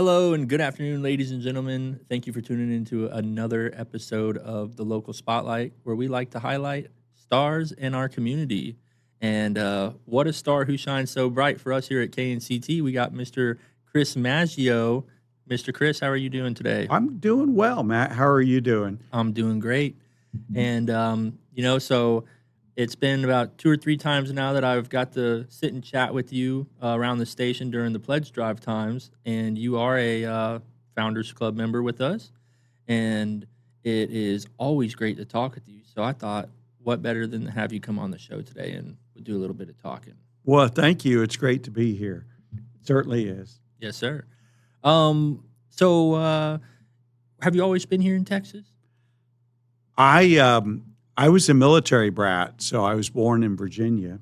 Hello and good afternoon, ladies and gentlemen. Thank you for tuning into another episode of the Local Spotlight, where we like to highlight stars in our community. And what a star who shines so bright for us here at KNCT. We got Mr. Chris Maggio. Mr. Chris, how are you doing today? I'm doing well, Matt. How are you doing? I'm doing great. And, so it's been about 2 or 3 times now that I've got to sit and chat with you around the station during the pledge drive times. And you are a Founders Club member with us. And it is always great to talk with you. So I thought, what better than to have you come on the show today and we'll do a little bit of talking. Well, thank you. It's great to be here. It certainly is. Yes, sir. Have you always been here in Texas? I was a military brat, so I was born in Virginia,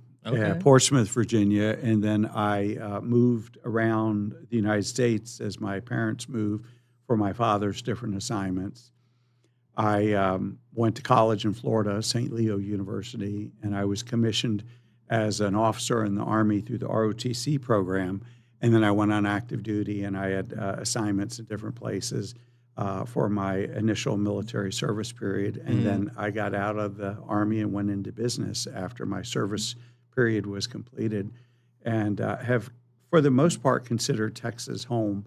Portsmouth, Virginia, and then I moved around the United States as my parents moved for my father's different assignments. I went to college in Florida, St. Leo University, and I was commissioned as an officer in the Army through the ROTC program. And then I went on active duty, and I had assignments in different places for my initial military service period. And then I got out of the Army and went into business after my service period was completed, and have, for the most part, considered Texas home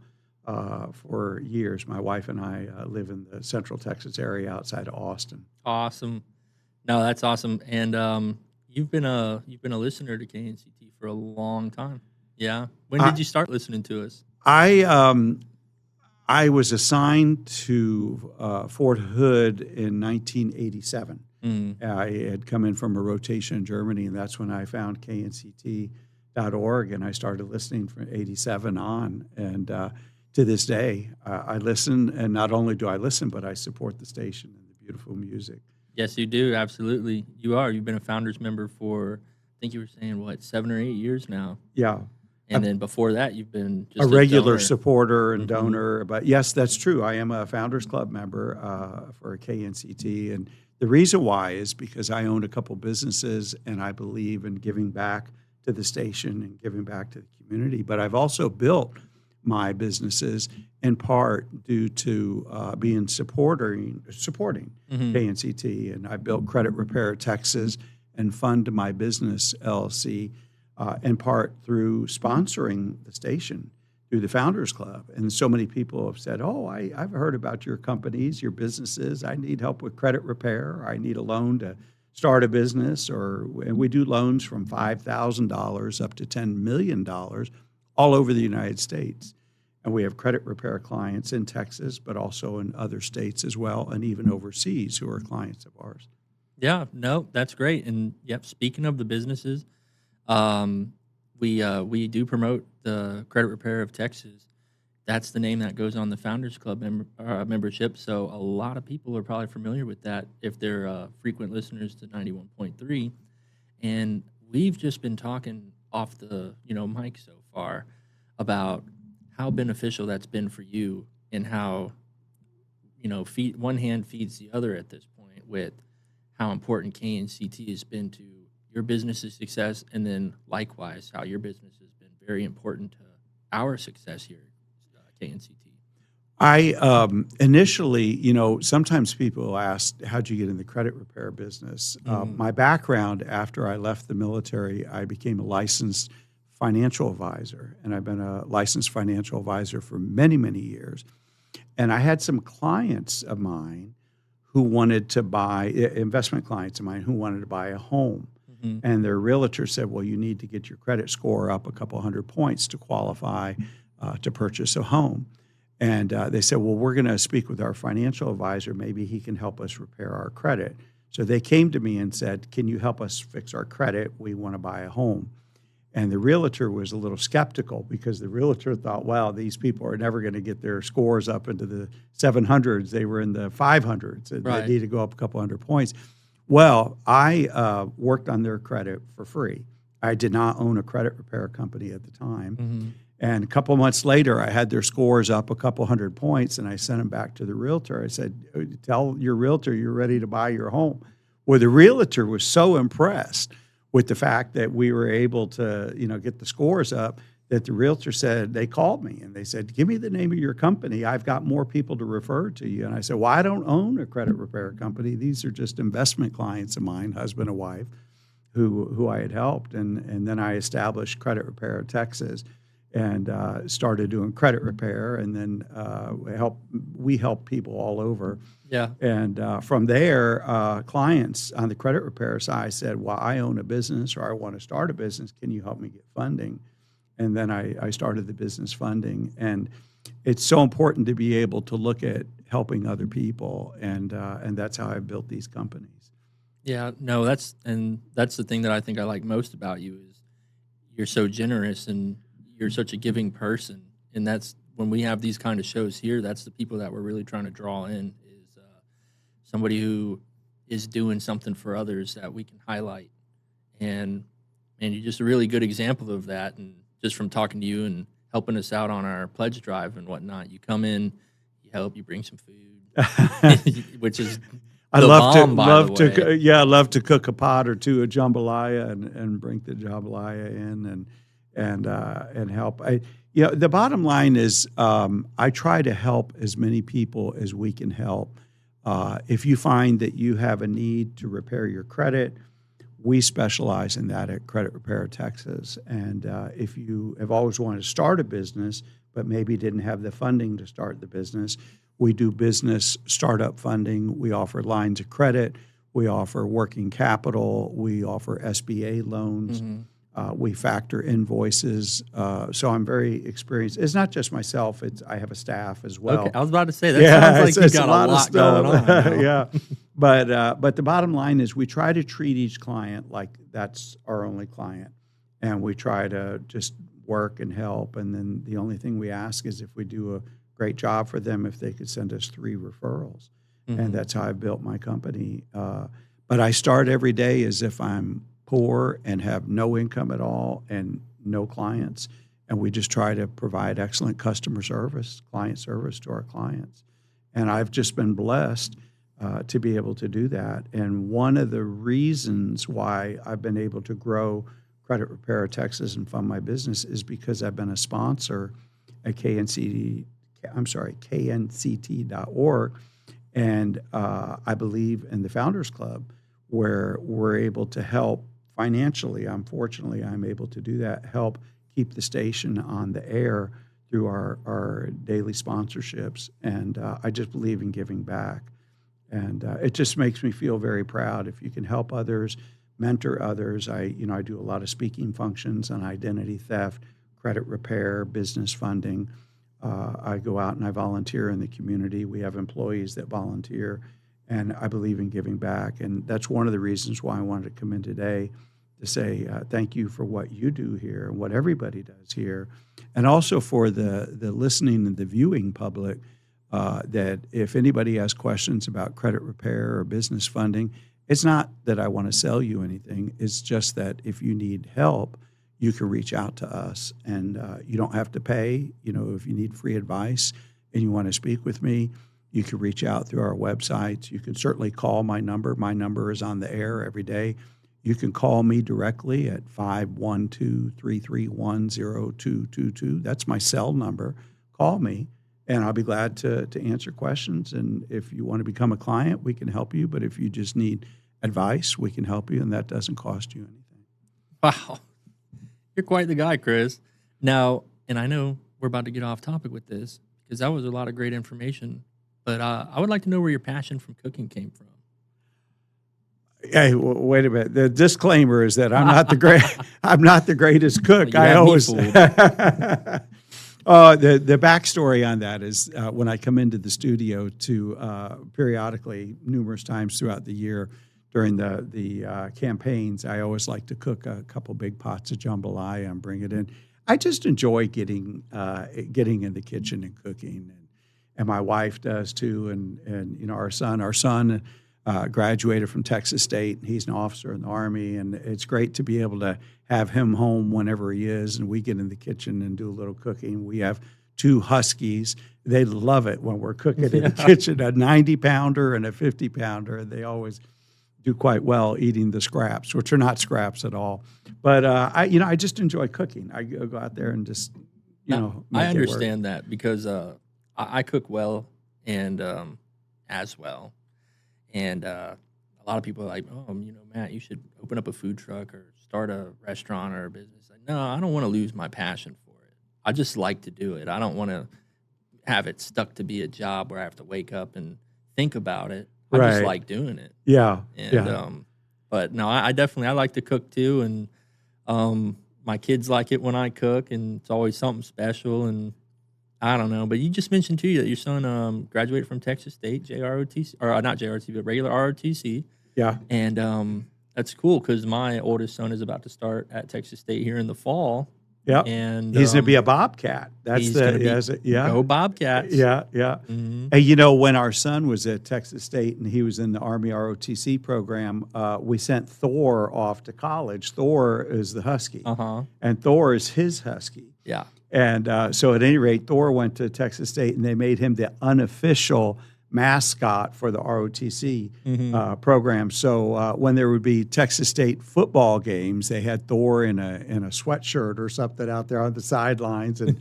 for years. My wife and I live in the Central Texas area outside of Austin. Awesome. No, that's awesome. And you've been a listener to KNCT for a long time. Yeah. When did you start listening to us? I was assigned to Fort Hood in 1987. I had come in from a rotation in Germany, and that's when I found KNCT.org, and I started listening from 87 on. And to this day, I listen, and not only do I listen, but I support the station and the beautiful music. Yes, you do. Absolutely. You are. You've been a Founders member for, I think you were saying, 7 or 8 years now? Yeah. And then before that, you've been just a regular supporter and donor. But yes, that's true. I am a Founders Club member for KNCT. And the reason why is because I own a couple businesses, and I believe in giving back to the station and giving back to the community. But I've also built my businesses in part due to being supporting KNCT. And I built Credit Repair Texas and Fund My Business LLC, in part through sponsoring the station through the Founders Club. And so many people have said, I've heard about your companies, your businesses. I need help with credit repair. I need a loan to start a business. And we do loans from $5,000 up to $10 million all over the United States. And we have credit repair clients in Texas, but also in other states as well, and even overseas who are clients of ours. Yeah, no, that's great. And speaking of the businesses, we do promote the Credit Repair of Texas. That's the name that goes on the Founders Club membership. So a lot of people are probably familiar with that if they're frequent listeners to 91.3. And we've just been talking off the mic so far about how beneficial that's been for you, and how one hand feeds the other at this point, with how important KNCT has been to your business's success, and then likewise how your business has been very important to our success here at KNCT. I initially, sometimes people ask, how'd you get in the credit repair business? My background, after I left the military, I became a licensed financial advisor, and I've been a licensed financial advisor for many, many years. And I had some clients of mine who wanted to buy, investment clients of mine who wanted to buy a home. And their realtor said, well, you need to get your credit score up a couple hundred points to qualify to purchase a home. And they said, well, we're going to speak with our financial advisor. Maybe he can help us repair our credit. So they came to me and said, can you help us fix our credit? We want to buy a home. And the realtor was a little skeptical, because the realtor thought, wow, these people are never going to get their scores up into the 700s. They were in the 500s, and they need to go up a couple hundred points. Well, I worked on their credit for free. I did not own a credit repair company at the time. And a couple months later, I had their scores up a couple hundred points, and I sent them back to the realtor. I said, tell your realtor you're ready to buy your home. Well, the realtor was so impressed with the fact that we were able to, get the scores up, that the realtor said, they called me and they said, give me the name of your company. I've got more people to refer to you. And I said, well, I don't own a credit repair company. These are just investment clients of mine, husband and wife, who I had helped. And then I established Credit Repair of Texas and started doing credit repair. And then we help people all over. Yeah. And from there, clients on the credit repair side said, well, I own a business or I want to start a business. Can you help me get funding? And then I started the business funding. And it's so important to be able to look at helping other people. And that's how I built these companies. Yeah, no, that's the thing that I think I like most about you is you're so generous and you're such a giving person. And that's when we have these kind of shows here, that's the people that we're really trying to draw in is somebody who is doing something for others that we can highlight. And you're just a really good example of that. And just from talking to you and helping us out on our pledge drive and whatnot, you come in, you help, you bring some food, which is I love to cook a pot or two of jambalaya and bring the jambalaya in and help. The bottom line is I try to help as many people as we can help. If you find that you have a need to repair your credit, we specialize in that at Credit Repair of Texas. And if you have always wanted to start a business but maybe didn't have the funding to start the business, we do business startup funding. We offer lines of credit. We offer working capital. We offer SBA loans. Mm-hmm. We factor invoices. So I'm very experienced. It's not just myself. I have a staff as well. Okay, I was about to say, that sounds like you've got a lot going on now. Yeah. But the bottom line is we try to treat each client like that's our only client. And we try to just work and help. And then the only thing we ask is if we do a great job for them, if they could send us 3 referrals. Mm-hmm. And that's how I built my company. But I start every day as if I'm poor and have no income at all and no clients. And we just try to provide excellent customer service, client service to our clients. And I've just been blessed to be able to do that. And one of the reasons why I've been able to grow Credit Repair of Texas and fund my business is because I've been a sponsor at KNCT.org. And I believe in the Founders Club, where we're able to help financially. Unfortunately, I'm able to do that, help keep the station on the air through our daily sponsorships. And I just believe in giving back. And it just makes me feel very proud if you can help others, mentor others. I do a lot of speaking functions on identity theft, credit repair, business funding. I go out and I volunteer in the community. We have employees that volunteer, and I believe in giving back. And that's one of the reasons why I wanted to come in today to say thank you for what you do here and what everybody does here. And also for the listening and the viewing public, that if anybody has questions about credit repair or business funding, it's not that I want to sell you anything. It's just that if you need help, you can reach out to us, and you don't have to pay. If you need free advice and you want to speak with me, you can reach out through our websites. You can certainly call my number. My number is on the air every day. You can call me directly at 512-331-0222. That's my cell number. Call me, and I'll be glad to answer questions. And if you want to become a client, we can help you. But if you just need advice, we can help you, and that doesn't cost you anything. Wow. You're quite the guy, Chris. Now, and I know we're about to get off topic with this because that was a lot of great information, but I would like to know where your passion from cooking came from. Hey, wait a minute. The disclaimer is that I'm not the greatest cook. I always the backstory on that is when I come into the studio to periodically, numerous times throughout the year during the campaigns, I always like to cook a couple big pots of jambalaya and bring it in. I just enjoy getting in the kitchen and cooking, and my wife does too. And our son graduated from Texas State, and he's an officer in the Army, and it's great to be able to have him home whenever he is, and we get in the kitchen and do a little cooking. We have 2 huskies. They love it when we're cooking in the kitchen, a 90-pounder and a 50-pounder, and they always do quite well eating the scraps, which are not scraps at all. But I just enjoy cooking. I go out there and just Now, make I it work. understand that because I cook well and as well. And a lot of people are like, oh, Matt, you should open up a food truck or start a restaurant or a business. Like, no, I don't want to lose my passion for it. I just like to do it. I don't want to have it stuck to be a job where I have to wake up and think about it. I just Right. like doing it. Yeah. And Yeah. but no, I definitely I like to cook too, and my kids like it when I cook, and it's always something special. And I don't know, but you just mentioned too that your son graduated from Texas State, JROTC, or not JROTC, but regular ROTC, Yeah. and that's cool because my oldest son is about to start at Texas State here in the fall, Yep. and He's going to be a Bobcat. That's he's the gonna be yeah. go Bobcats. Yeah, yeah. Hmm. And when our son was at Texas State and he was in the Army ROTC program, we sent Thor off to college. Thor is the Husky, and Thor is his Husky. Yeah. And so at any rate, Thor went to Texas State, and they made him the unofficial mascot for the ROTC program. So when there would be Texas State football games, they had Thor in a sweatshirt or something out there on the sidelines, and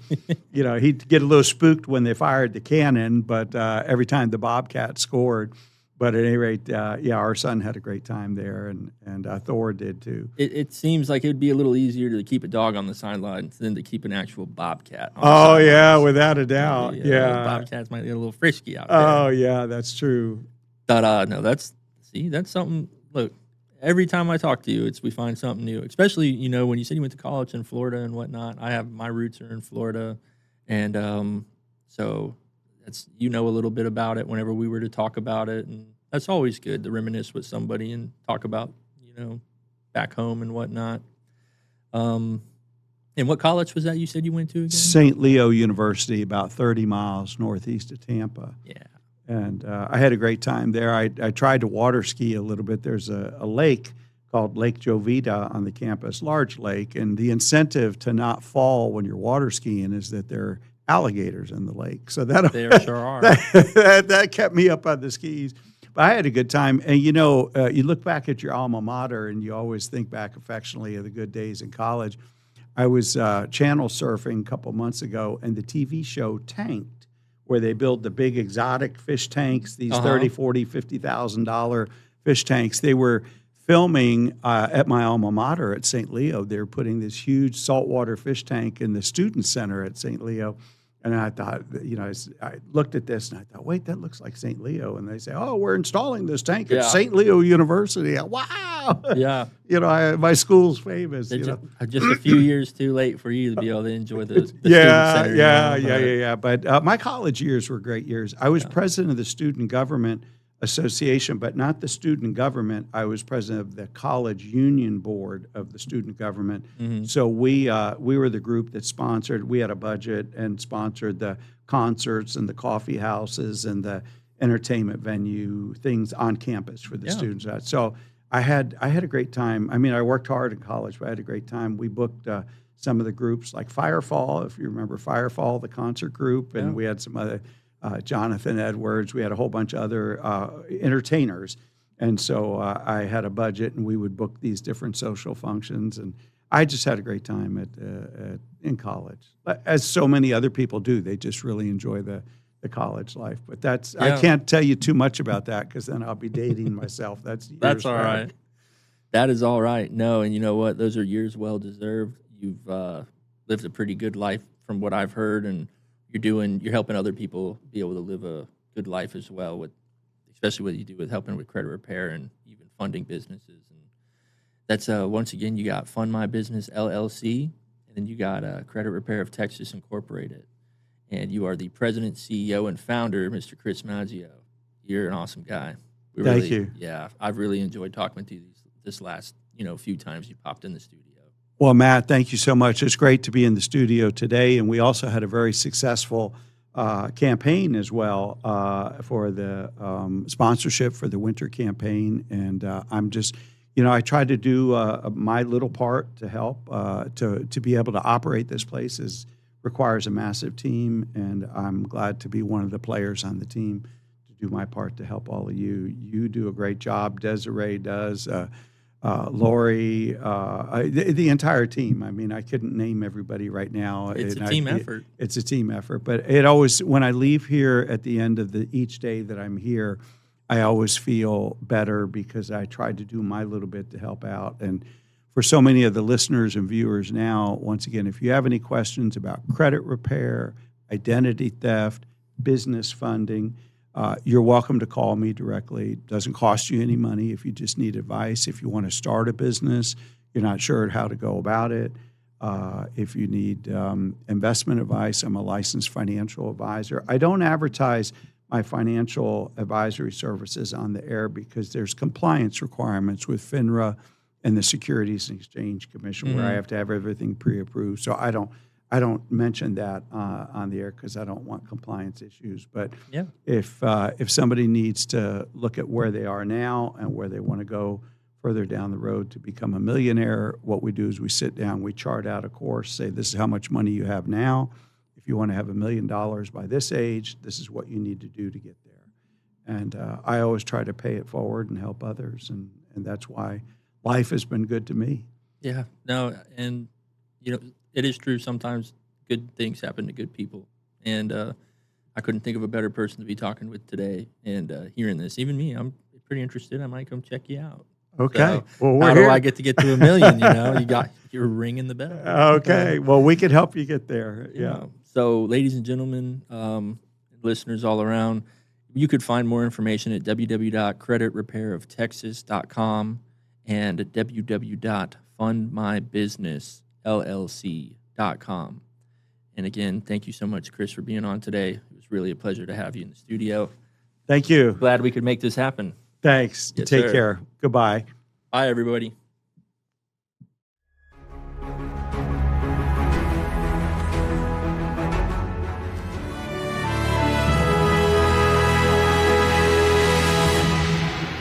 he'd get a little spooked when they fired the cannon, but every time the Bobcats scored. But at any rate, our son had a great time there, and Thor did too. It seems like it would be a little easier to keep a dog on the sidelines than to keep an actual bobcat on the Oh, sidelines. yeah, without a doubt. Yeah. Bobcats might get a little frisky out there. Oh, yeah, that's true. But no, that's something. Look, every time I talk to you, we find something new. Especially when you said you went to college in Florida and whatnot. My roots are in Florida, and so that's a little bit about it whenever we were to talk about it, and that's always good to reminisce with somebody and talk about back home and whatnot. And what college was that you said you went to again? St. Leo University, about 30 miles northeast of Tampa. Yeah. And I had a great time there. I tried to water ski a little bit. There's a lake called Lake Jovita on the campus, large lake, and the incentive to not fall when you're water skiing is that there are alligators in the lake. So There sure are. that kept me up on the skis. But I had a good time. And, you look back at your alma mater and you always think back affectionately of the good days in college. I was channel surfing a couple months ago, and the TV show Tanked, where they build the big exotic fish tanks, these $30,000, $40,000, $50,000 fish tanks. They were filming at my alma mater at St. Leo. They were putting this huge saltwater fish tank in the student center at St. Leo. And I thought, I looked at this and I thought, wait, that looks like St. Leo. And they say, oh, we're installing this tank at St. Leo University. Wow. Yeah. My school's famous. Just a few years too late for you to be able to enjoy the student center. Yeah. But my college years were great years. I was president of the Student Government Association, but not the student government. I was president of the college union board of the student government. Mm-hmm. So we were the group that sponsored. We had a budget and sponsored the concerts and the coffee houses and the entertainment venue things on campus for the students. So I had a great time. I mean, I worked hard in college, but I had a great time. We booked some of the groups like Firefall, if you remember Firefall, the concert group, and we had some other. Jonathan Edwards. We had a whole bunch of other entertainers. And so I had a budget, and we would book these different social functions. And I just had a great time in college, as so many other people do. They just really enjoy the college life. But I can't tell you too much about that because then I'll be dating myself. That's all right. That is all right. No, and you know what? Those are years well deserved. You've lived a pretty good life from what I've heard, and you're helping other people be able to live a good life as well, especially what you do with helping with credit repair and even funding businesses. And that's once again, you got Fund My Business LLC, and then you got Credit Repair of Texas Incorporated, and you are the president, CEO, and founder, Mr. Chris Maggio. You're an awesome guy. Thank you. Yeah, I've really enjoyed talking to you this last few times you popped in the studio. Well, Matt, thank you so much. It's great to be in the studio today, and we also had a very successful campaign as well for the sponsorship for the winter campaign. And I'm just, I try to do my little part to help to be able to operate this place requires a massive team, and I'm glad to be one of the players on the team to do my part to help all of you. You do a great job. Desiree does. Lori, the entire team. I mean, I couldn't name everybody right now. It's a team effort. It's a team effort. But it always, when I leave here at the end of each day that I'm here, I always feel better because I tried to do my little bit to help out. And for so many of the listeners and viewers now, once again, if you have any questions about credit repair, identity theft, business funding, you're welcome to call me directly. It doesn't cost you any money if you just need advice. If you want to start a business, you're not sure how to go about it. If you need investment advice, I'm a licensed financial advisor. I don't advertise my financial advisory services on the air because there's compliance requirements with FINRA and the Securities and Exchange Commission where I have to have everything pre-approved. So I don't mention that on the air because I don't want compliance issues. But if somebody needs to look at where they are now and where they want to go further down the road to become a millionaire, what we do is we sit down, we chart out a course, say this is how much money you have now. If you want to have $1 million by this age, this is what you need to do to get there. And I always try to pay it forward and help others, and that's why life has been good to me. Yeah, no, and it is true. Sometimes good things happen to good people, and I couldn't think of a better person to be talking with today and hearing this. Even me, I'm pretty interested. I might come check you out. Okay. So how do I get to $1 million? You're ringing the bell. Okay. Well, we could help you get there. Yeah. So, ladies and gentlemen, listeners all around, you could find more information at www.creditrepairofTexas.com and at www.fundmybusinessllc.com. And again, thank you so much, Chris, for being on today. It was really a pleasure to have you in the studio. Thank you. Glad we could make this happen. Thanks. Yes, Take sir. care. Goodbye. Bye, everybody.